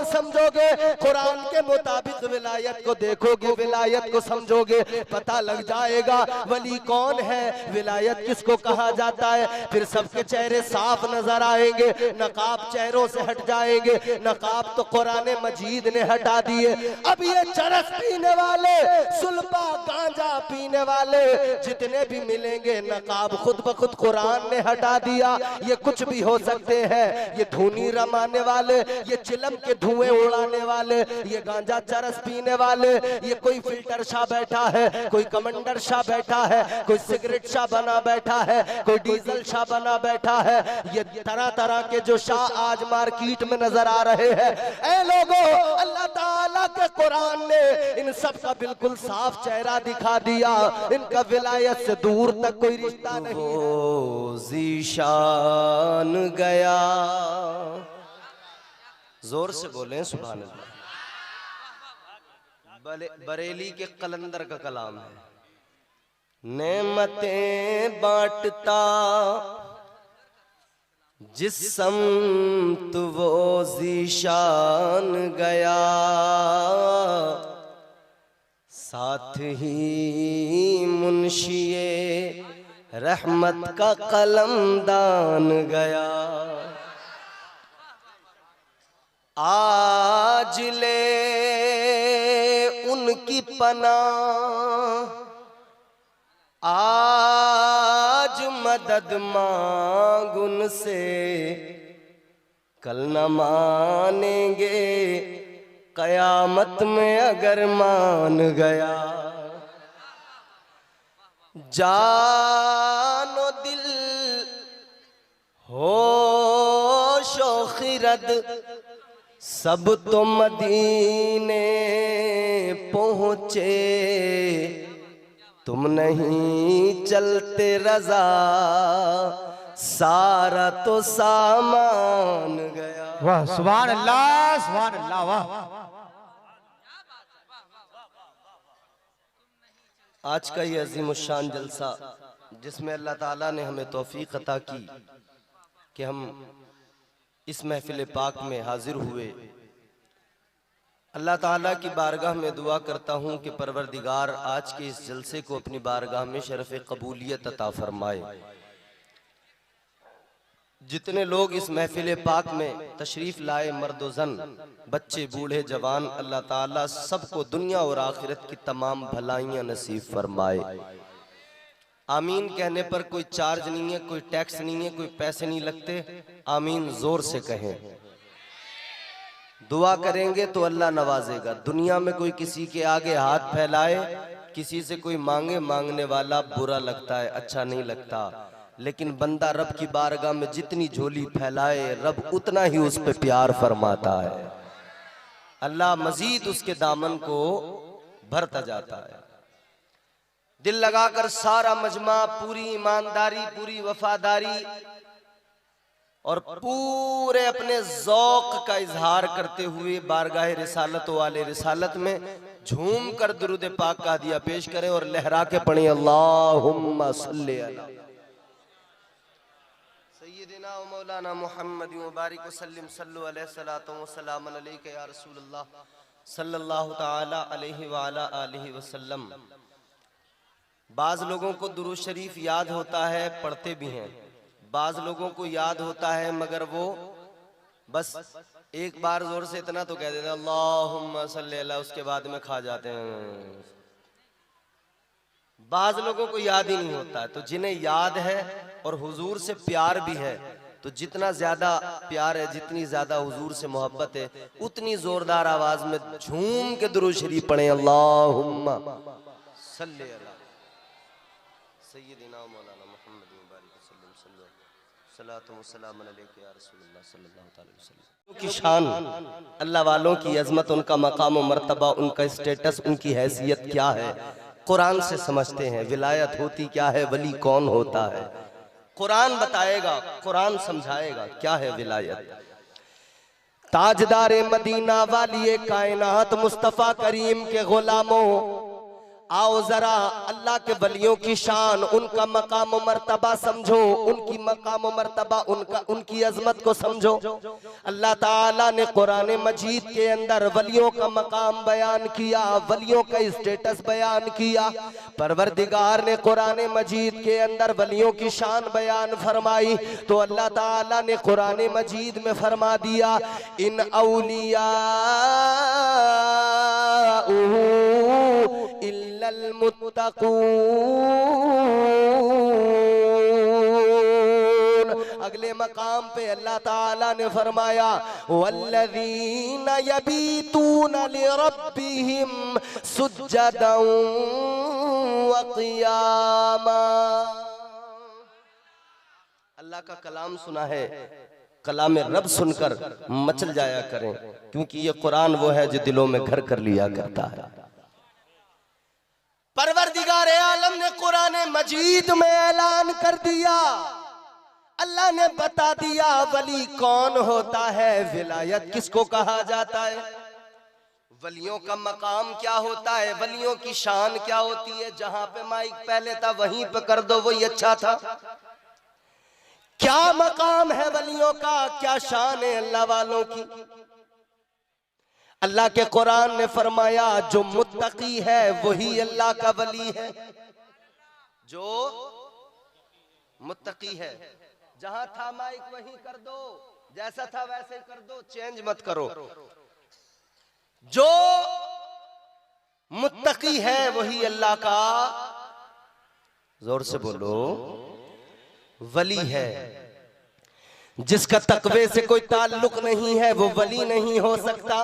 समझोगे, कुरान के मुताबिक विलायत को देखोगे, विलायत को समझोगे, पता लग जाएगा वली कौन है, विलायत किसको कहा जाता है। फिर सबके चेहरे साफ नजर आएंगे, नकाब चेहरों से हट जाएंगे। नकाब तो कुरान मजीद ने हटा दिए। अब ये चरस पीने वाले, सुल्फा गांजा पीने वाले जितने भी मिलेंगे, नकाब खुद ब खुद कुरान ने हटा दिया। ये कुछ भी हो सकते हैं, ये धुनी रमाने वाले, ये चिलम के धुएं उड़ाने वाले, ये गांजा चरस पीने वाले, ये कोई फिल्टर शाह बैठा है, कोई कमांडर शाह बैठा है, कोई सिगरेट शाह बना बैठा है, कोई डीजल शाह बना बैठा है। ये तरह तरह के जो शाह आज मार्केट में नजर आ रहे हैं। ऐ लोगों, अल्लाह ताला के कुरान ने इन सब का बिल्कुल साफ चेहरा दिखा दिया। इनका विलायत से दूर तक कोई रिश्ता नहीं। वो ज़ीशान गया, जोर से बोलें सुभान अल्लाह। बरेली के कलंदर का कलाम है। नेमतें बांटता जिस समत वो ज़ीशान गया, साथ ही मुंशिए रहमत का कलमदान गया। आज ले उनकी पनाह, आज मदद मांग उनसे, कल न मानेंगे कयामत में अगर मान गया। जानो दिल होशो खिरद सब तो मदीने पहुँचे, तुम नहीं चलते रजा, सारा तो सामान गया। वाह सुभान अल्लाह, सुभान अल्लाह, वाह। आज का ये अजीमुशान जलसा जिसमें अल्लाह ताला ने हमें तौफीक अता की कि हम इस महफिल पाक में हाजिर हुए। अल्लाह ताला की बारगाह में दुआ करता हूँ कि परवरदिगार आज के इस जलसे को अपनी बारगाह में शरफ़ कबूलियत अता फरमाए। जितने लोग इस महफिल पाक में तशरीफ़ लाए, मर्द व ज़न, बच्चे बूढ़े जवान, अल्लाह ताला सबको दुनिया और आखिरत की तमाम भलाइयाँ नसीब फरमाए। आमीन कहने पर कोई चार्ज नहीं है, कोई टैक्स नहीं है, कोई पैसे नहीं लगते। आमीन जोर से कहें। दुआ करेंगे तो अल्लाह नवाजेगा। दुनिया में कोई किसी के आगे हाथ फैलाए, किसी से कोई मांगे, मांगने वाला बुरा लगता है, अच्छा नहीं लगता। लेकिन बंदा रब की बारगाह में जितनी झोली फैलाए, रब उतना ही उस पे प्यार फरमाता है। अल्लाह मजीद उसके दामन को भरता जाता है। दिल लगाकर सारा मजमा पूरी ईमानदारी, पूरी वफादारी और पूरे अपने ज़ौक़ का इजहार करते हुए बारगाह रिसालत वाले रिसालत में झूम कर दुरूद पाक का हदिया पेश करें और लहरा के पढ़ें, अल्लाहुम्मा सल्ली अला सय्यिदिना व मौलाना मुहम्मद व बारिक व सल्लिम सल्लु अलैहि सलातो व सलाम अलैका या रसूलल्लाह सल्लल्लाहु तआला अलैहि व अला आलिहि वसल्लम। बाज़ लोगों को दुरूद शरीफ याद होता है, पढ़ते भी हैं। बाज़ लोगों को याद होता है मगर वो बस एक बार जोर से इतना तो कह देते हैं अल्लाहुम्मा सल्ली अला, उसके बाद में खा जाते हैं। बाज़ लोगों को याद ही नहीं होता है। तो जिन्हें याद है और हुजूर से प्यार भी है, तो जितना ज्यादा प्यार है, जितनी ज्यादा हुजूर से मोहब्बत है, उतनी जोरदार आवाज में झूम के दुरूद शरीफ पढ़ें, अल्लाहुम्मा सल्ली अला सय्यिदिना मौलाना मुहम्मद व बारिक वसल्लम सल्लल्लाहु अलैहि वसल्लम या रसूलल्लाह सल्लल्लाहु अलैहि वसल्लम। की शान, अल्लाह वालों की अजमत, उनका मकाम व मर्तबा, उनका स्टेटस, उनकी हैसियत क्या है, कुरान से समझते हैं। विलायत होती क्या है, वली कौन होता है, कुरान बताएगा, कुरान समझाएगा क्या है विलायत। ताजदार मदीना वाली कायनात मुस्तफ़ा करीम के गुलामों, आओ जरा अल्लाह के वलियों की शान, उनका मकाम व मर्तबा समझो, उनकी मकाम व मर्तबा, उनकी अजमत को समझो। अल्लाह ताला ने कुरान मजीद के अंदर वलियों का मकाम बयान किया, वलियों का स्टेटस बयान किया। परवरदिगार ने कुरान मजीद के अंदर वलियों की शान बयान फरमाई तो अल्लाह ताला ने कुरान मजीद में फरमा दिया, इन औलिया इल्लल मुत्तकून। अगले मकाम पे अल्लाह ताला ने फरमाया, वल्लज़ीना यबीतूना लिरब्बिहिम सुज्जदन व क़ियामा। अल्लाह का कलाम सुना है, कलाम रब सुनकर मचल जाया करें, क्योंकि ये कुरान वो है जो दिलों में घर कर लिया करता है। परवरदिगार आलम ने कुरान मजीद में ऐलान कर दिया, अल्लाह ने बता दिया वली कौन होता है, विलायत किसको कहा जाता है, वलियों का मकाम क्या होता है, वलियों की शान क्या होती है। जहां पे माइक पहले था वहीं पे कर दो, वही अच्छा था। क्या मकाम है वलियों का, क्या शान है अल्लाह वालों की। अल्लाह के कुरान ने फरमाया, जो मुत्तकी है वही अल्लाह का वली है। जो मुत्तकी है, जहां था माइक वहीं कर दो, जैसा था वैसे कर दो, चेंज मत करो। जो मुत्तकी है वही अल्लाह का, जोर से बोलो, वली है। जिसका तकवे से कोई ताल्लुक नहीं है वो वली नहीं हो सकता।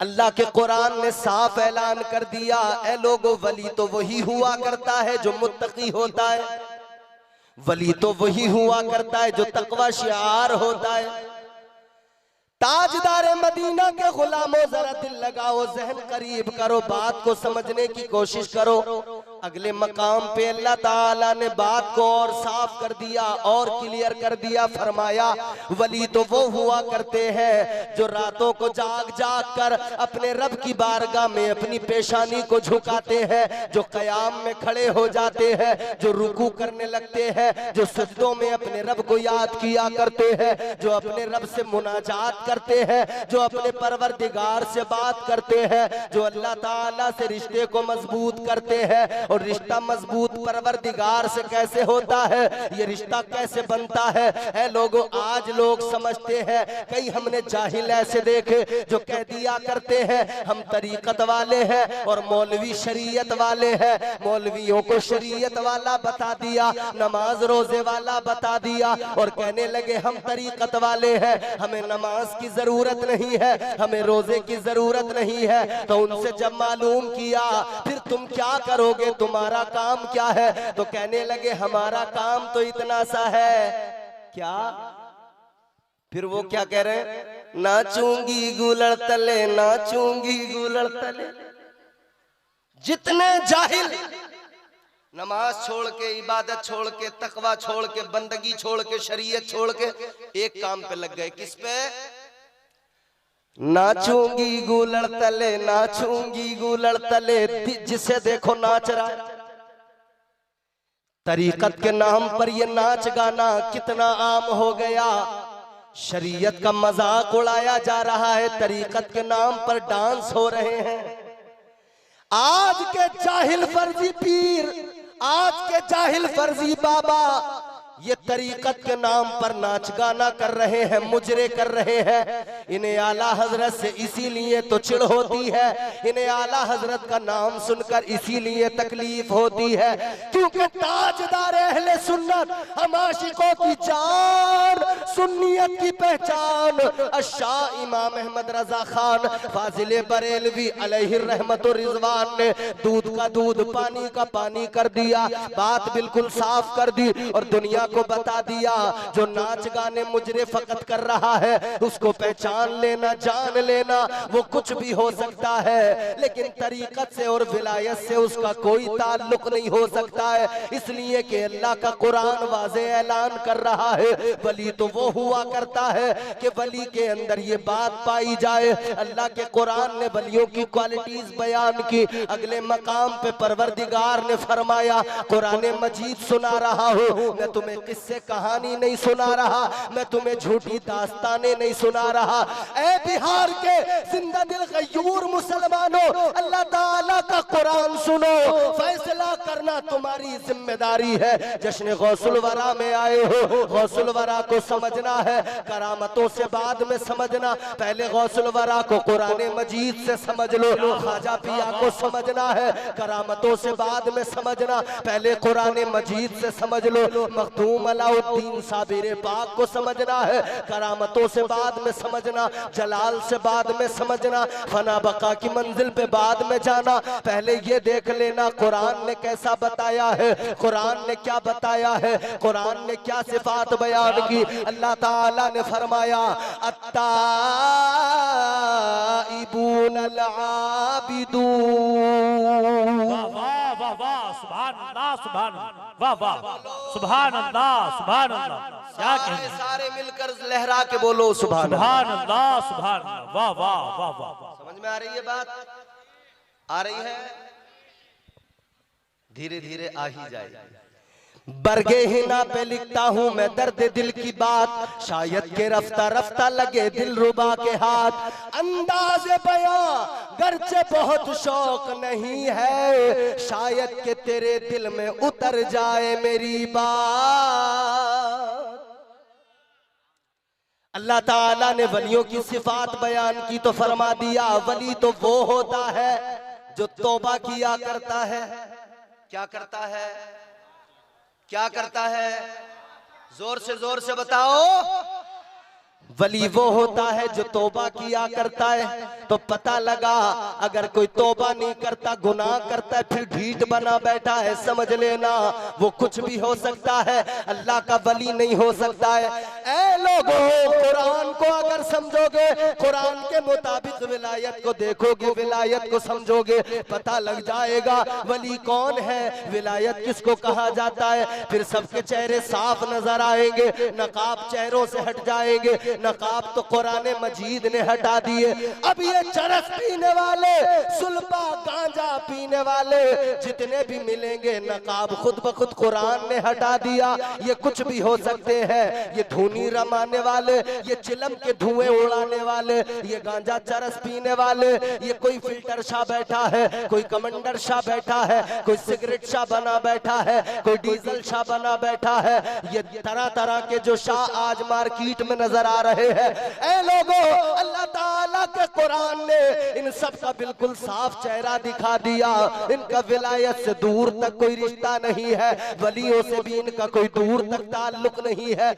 अल्लाह के कुरान ने साफ ऐलान कर दिया, ऐ लोगों वली तो वही हुआ करता है जो मुत्तकी होता है, वली तो वही हुआ करता है जो तकवा शिआर होता है। ताजदार मदीना के गुलामों जरा दिल लगाओ, जहन करीब करो, बात को समझने की कोशिश करो। अगले मकाम पे अल्लाह ताला ने बात को और साफ कर दिया और क्लियर कर दिया, फरमाया वली तो वो हुआ करते हैं जो रातों को जाग जाग कर अपने रब की बारगाह में अपनी पेशानी को झुकाते हैं, जो कयाम में खड़े हो जाते हैं, जो रुकू करने लगते हैं, जो सजदों में अपने रब को याद किया करते हैं, जो अपने रब से मुनाजात करते हैं, जो अपने परवरदिगार से बात करते हैं, जो अल्लाह ताला से रिश्ते को मजबूत करते हैं। और रिश्ता मजबूत परवरदिगार से कैसे होता है, ये रिश्ता कैसे बनता है? लोगों आज लोग समझते हैं, कई हमने जाहिल ऐसे देखे जो कह दिया करते हैं हम तरीकत वाले हैं और मौलवी शरीयत वाले हैं। मौलवियों को शरीयत वाला बता दिया, नमाज रोजे वाला बता दिया और कहने लगे हम तरीकत वाले हैं, हमें नमाज की जरूरत नहीं है, हमें रोजे की जरूरत नहीं है। तो उनसे जब मालूम किया फिर तुम क्या करोगे, तुम्हारा काम क्या है, तो कहने लगे हमारा काम तो इतना सा है। क्या? फिर वो क्या कह रहे हैं, नाचूंगी गुलड़ तले, नाचूंगी गुलड़ तले। जितने जाहिल नमाज छोड़ के, इबादत छोड़ के, तकवा छोड़ के, बंदगी छोड़ के, शरीयत छोड़ के एक काम पे लग गए, किस पे? नाचूंगी गुलड़ तले, नाचूंगी गुलड़ तले। जिसे देखो नाच रहा है। तरीकत के नाम पर ये नाच गाना कितना आम हो गया। शरीयत का मजाक उड़ाया जा रहा है, तरीकत के नाम पर डांस हो रहे हैं। आज के जाहिल फर्जी पीर, आज के जाहिल फर्जी बाबा ये तरीकत के नाम पर नाच गाना कर रहे हैं, मुजरे कर रहे हैं। इन्हें आला हजरत से इसीलिए तो चिढ़ होती है, इन्हें आला हजरत का नाम सुनकर इसीलिए तकलीफ होती है, क्योंकि ताजदार अहले सुन्नत, हम आशिकों की जान, सुन्नियत की पहचान अशाह इमाम अहमद रजा खान फाजिले बरेलवी अलैहि रहमत रिजवान ने दूध का दूध, पानी का पानी कर दिया, बात बिल्कुल साफ कर दी और दुनिया को बता दिया जो नाच गाने मुजरे फकत कर रहा है उसको पहचान लेना, जान लेना, वो कुछ भी हो सकता है, लेकिन तरीकत से और विलायत से उसका कोई ताल्लुक नहीं हो सकता है। इसलिए कि अल्लाह का कुरान वाज़े ऐलान कर रहा है वली तो वो हुआ करता है कि वली के अंदर ये बात पाई जाए। अल्लाह के कुरान ने वलियों की क्वालिटीज बयान की। अगले मकाम पे परवरदिगार ने फरमाया, कुरान मजीद सुना रहा हूँ, मैं तुम्हें किस्से कहानी नहीं सुना रहा, मैं तुम्हें झूठी दास्तानें नहीं सुना रहा। ऐ बिहार के जिंदा दिल गयूर मुसलमानों, अल्लाह ताला का कुरान सुनो, फैसला करना तुम्हारी जिम्मेदारी है। जश्न गौसुल वरा में आए हो, गौसुल वरा को समझना है, करामतों से बाद में समझना, पहले गौसुल वरा को कुरान मजीद से समझ लो। ख्वाजा पिया को समझना है, करामतों से बाद में समझना, पहले कुरान मजीद से समझ लो। मखदूम अलाउद्दीन साबिर पाक को समझना है, करामतों से बाद में समझना, जलाल से बाद में समझना, फना बका की मंजिल पे बाद में जाना। पहले ये देख लेना कुरान ने कैसा बताया है, कुरान ने क्या बताया है, कुरान ने क्या सिफात बयान की। अल्लाह ताला ने फरमाया, अत्ताइबून अल-आबिदून। वाह वाह वाह वाह, सुभान अल्लाह, सुभान वाह वाह, सुभान अल्लाह, सुभान अल्लाह। क्या कहना, सारे मिलकर लहरा के बोलो सुभान सुभान अल्लाह, सुभान अल्लाह, वाह वाह वाह वाह। समझ में आ रही है बात? आ रही है? धीरे धीरे आ ही जाएगी। बरगे हिना पे लिखता हूँ मैं दर्द दिल की बात, शायद के रफ्ता रफ्ता लगे दिल रुबा के हाथ। अंदाज बयां गर्चे बहुत शौक नहीं है, शायद के तेरे दिल में उतर जाए मेरी बात। अल्लाह ताला ने वलियों की सिफात बयान की तो फरमा दिया, वली तो वो होता है जो तौबा किया करता है। क्या करता है? क्या करता है? जोर से बताओ। वली वो होता है जो तौबा किया करता है। तो पता लगा अगर कोई तौबा नहीं करता, गुनाह करता है, फिर ढीठ बना बैठा है, समझ लेना वो कुछ भी हो सकता है, अल्लाह का वली नहीं हो सकता है। ऐ लोगों, कुरान को अगर समझोगे, कुरान के मुताबिक विलायत को देखोगे, विलायत को समझोगे, पता लग जाएगा वली कौन है, विलायत किसको कहा जाता है। फिर सबके चेहरे साफ नजर आएंगे, नकाब चेहरों से हट जाएंगे। नकाब तो कुरान मजीद ने हटा दिए। अब ये चरस पीने वाले, सुल्फा गांजा पीने वाले जितने भी मिलेंगे, नकाब खुद ब खुद कुरान ने हटा दिया। ये कुछ भी हो सकते हैं, ये धुनी रमाने वाले, ये चिलम के धुएं उड़ाने वाले, ये गांजा चरस पीने वाले, ये कोई फिल्टर शाह बैठा है, कोई कमांडर शाह बैठा है, कोई सिगरेट शाह बना बैठा है, कोई डीजल शाह बना बैठा है। ये तरह तरह के जो शाह आज मार्केट में नजर आ रहे हैं। ऐ लोगों, अल्लाह ताला के कुरान ने इन सब का बिल्कुल साफ चेहरा दिखा दिया। इनका विलायत से दूर तक कोई रिश्ता नहीं है, वलियों से भी इनका कोई दूर तक ताल्लुक नहीं है।